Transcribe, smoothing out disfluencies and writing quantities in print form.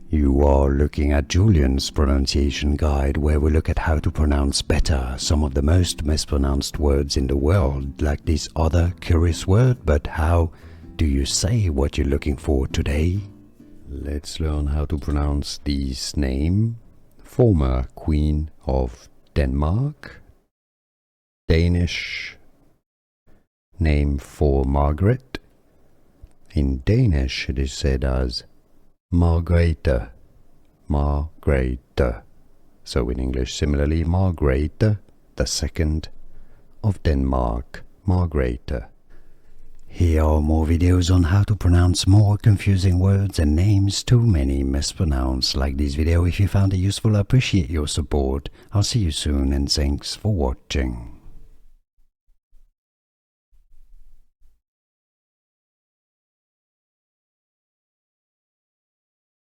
You are looking at Julian's pronunciation guide, where we look at how to pronounce better some of the most mispronounced words in the world, like this other curious word. But how do you say what you're looking for today? Let's learn how to pronounce this name. Former Queen of Denmark. Danish name for Margrethe. In Danish it is said as Margrethe, Margrethe. So in English similarly, Margrethe the second of Denmark, Margrethe. Here are more videos on how to pronounce more confusing words and names too many mispronounced. Like this video if you found it useful. I appreciate your support. I'll see you soon and thanks for watching.